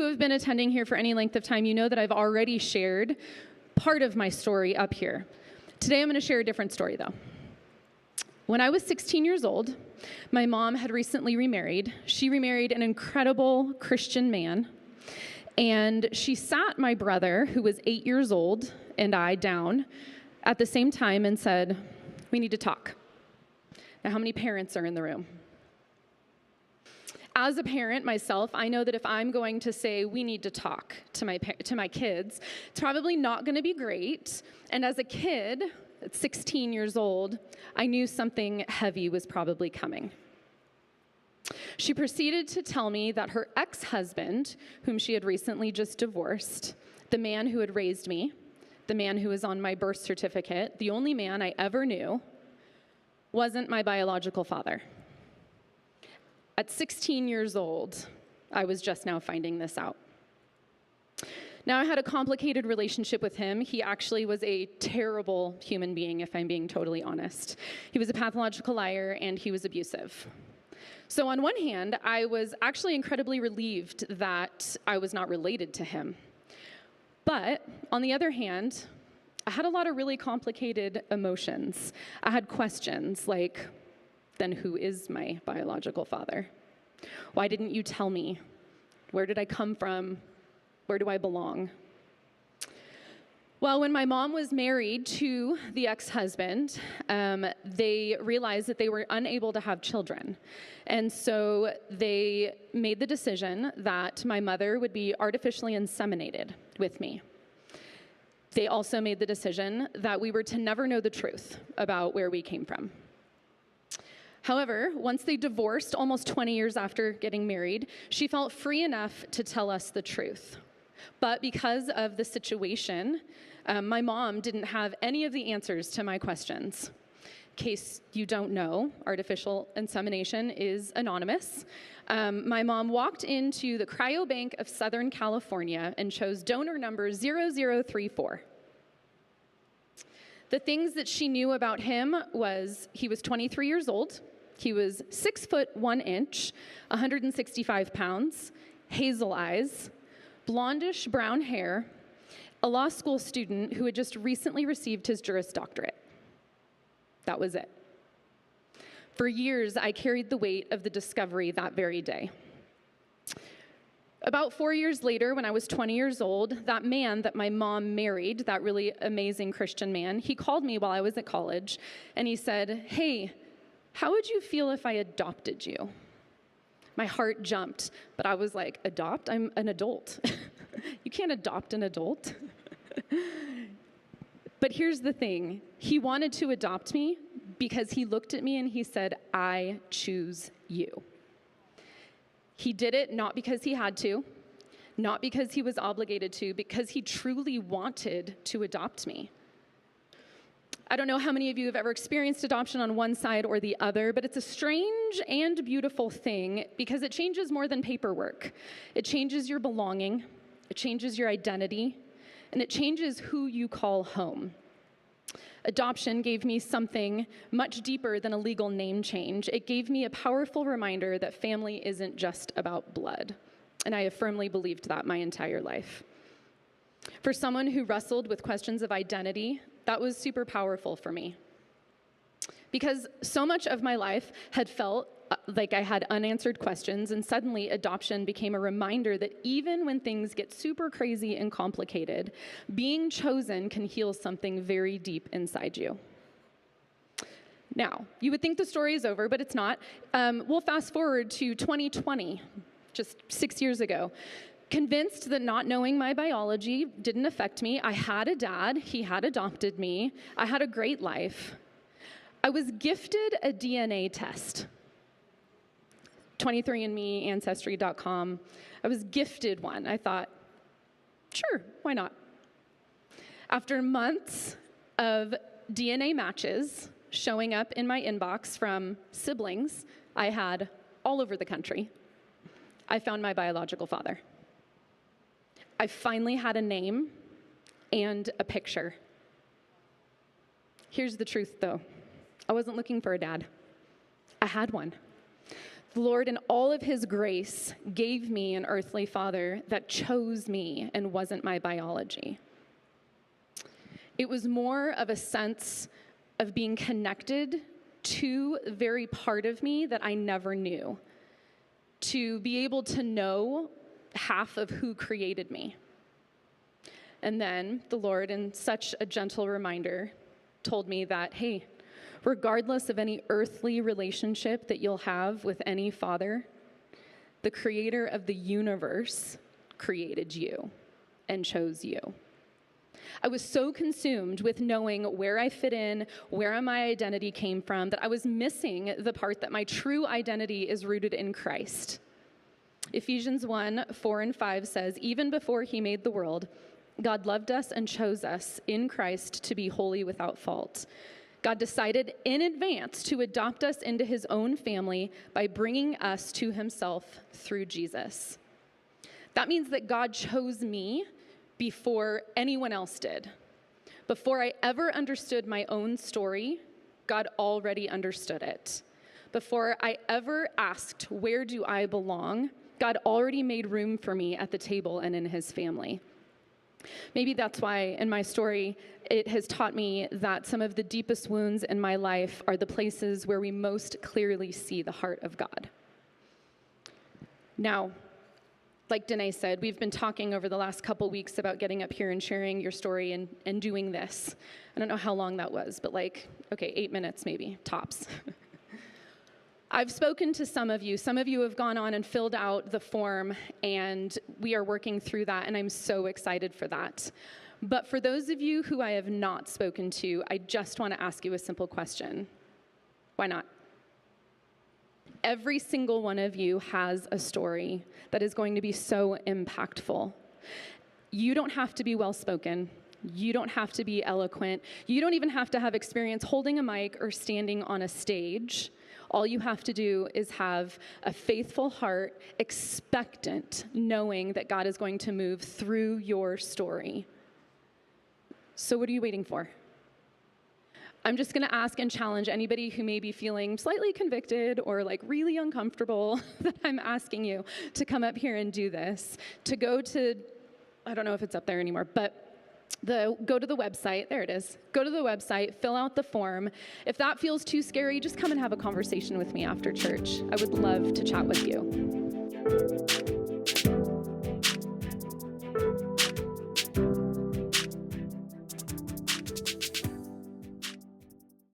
have been attending here for any length of time, you know that I've already shared part of my story up here. Today I'm going to share a different story, though. When I was 16 years old, my mom had recently remarried. She remarried an incredible Christian man, and she sat my brother, who was 8 years old, and I down at the same time and said, "We need to talk." Now, how many parents are in the room? As a parent myself, I know that if I'm going to say we need to talk to my kids, it's probably not going to be great. And as a kid, at 16 years old, I knew something heavy was probably coming. She proceeded to tell me that her ex-husband, whom she had recently just divorced, the man who had raised me, the man who was on my birth certificate, the only man I ever knew, wasn't my biological father. At 16 years old, I was just now finding this out. Now, I had a complicated relationship with him. He actually was a terrible human being, if I'm being totally honest. He was a pathological liar, and he was abusive. So on one hand, I was actually incredibly relieved that I was not related to him. But on the other hand, I had a lot of really complicated emotions. I had questions like, then who is my biological father? Why didn't you tell me? Where did I come from? Where do I belong? Well, when my mom was married to the ex-husband, they realized that they were unable to have children. And so they made the decision that my mother would be artificially inseminated with me. They also made the decision that we were to never know the truth about where we came from. However, once they divorced, almost 20 years after getting married, she felt free enough to tell us the truth. But because of the situation, my mom didn't have any of the answers to my questions. In case you don't know, artificial insemination is anonymous. My mom walked into the cryobank of Southern California and chose donor number 0034. The things that she knew about him was he was 23 years old, he was 6 foot 1 inch, 165 pounds, hazel eyes, blondish brown hair, a law school student who had just recently received his Juris Doctorate. That was it. For years, I carried the weight of the discovery that very day. About 4 years later, when I was 20 years old, that man that my mom married, that really amazing Christian man, he called me while I was at college, and he said, "Hey, how would you feel if I adopted you?" My heart jumped, but I was like, "Adopt? I'm an adult." You can't adopt an adult. But here's the thing. He wanted to adopt me because he looked at me and he said, "I choose you." He did it not because he had to, not because he was obligated to, because he truly wanted to adopt me. I don't know how many of you have ever experienced adoption on one side or the other, but it's a strange and beautiful thing because it changes more than paperwork. It changes your belonging, it changes your identity, and it changes who you call home. Adoption gave me something much deeper than a legal name change. It gave me a powerful reminder that family isn't just about blood. And I have firmly believed that my entire life. For someone who wrestled with questions of identity, that was super powerful for me. Because so much of my life had felt like I had unanswered questions, and suddenly adoption became a reminder that even when things get super crazy and complicated, being chosen can heal something very deep inside you. Now, you would think the story is over, but it's not. We'll fast forward to 2020, just 6 years ago. Convinced that not knowing my biology didn't affect me, I had a dad, he had adopted me, I had a great life. I was gifted a DNA test. 23andMe, Ancestry.com. I was gifted one. I thought, sure, why not? After months of DNA matches showing up in my inbox from siblings I had all over the country, I found my biological father. I finally had a name and a picture. Here's the truth, though. I wasn't looking for a dad. I had one. The Lord, in all of his grace, gave me an earthly father that chose me and wasn't my biology. It was more of a sense of being connected to the very part of me that I never knew, to be able to know half of who created me. And then the Lord, in such a gentle reminder, told me that, hey, regardless of any earthly relationship that you'll have with any father, the creator of the universe created you and chose you. I was so consumed with knowing where I fit in, where my identity came from, that I was missing the part that my true identity is rooted in Christ. Ephesians 1:4-5 says, even before he made the world, God loved us and chose us in Christ to be holy without fault. God decided in advance to adopt us into his own family by bringing us to himself through Jesus. That means that God chose me before anyone else did. Before I ever understood my own story, God already understood it. Before I ever asked, where do I belong? God already made room for me at the table and in his family. Maybe that's why in my story, it has taught me that some of the deepest wounds in my life are the places where we most clearly see the heart of God. Now, like Danae said, we've been talking over the last couple weeks about getting up here and sharing your story and doing this. I don't know how long that was, but 8 minutes maybe, tops. I've spoken to some of you. Some of you have gone on and filled out the form, and we are working through that, and I'm so excited for that. But for those of you who I have not spoken to, I just want to ask you a simple question. Why not? Every single one of you has a story that is going to be so impactful. You don't have to be well-spoken. You don't have to be eloquent. You don't even have to have experience holding a mic or standing on a stage. All you have to do is have a faithful heart, expectant, knowing that God is going to move through your story. So what are you waiting for? I'm just going to ask and challenge anybody who may be feeling slightly convicted or really uncomfortable that I'm asking you to come up here and do this, to go to, I don't know if it's up there anymore, but go to the website. There it is. Go to the website, fill out the form. If that feels too scary, just come and have a conversation with me after church. I would love to chat with you.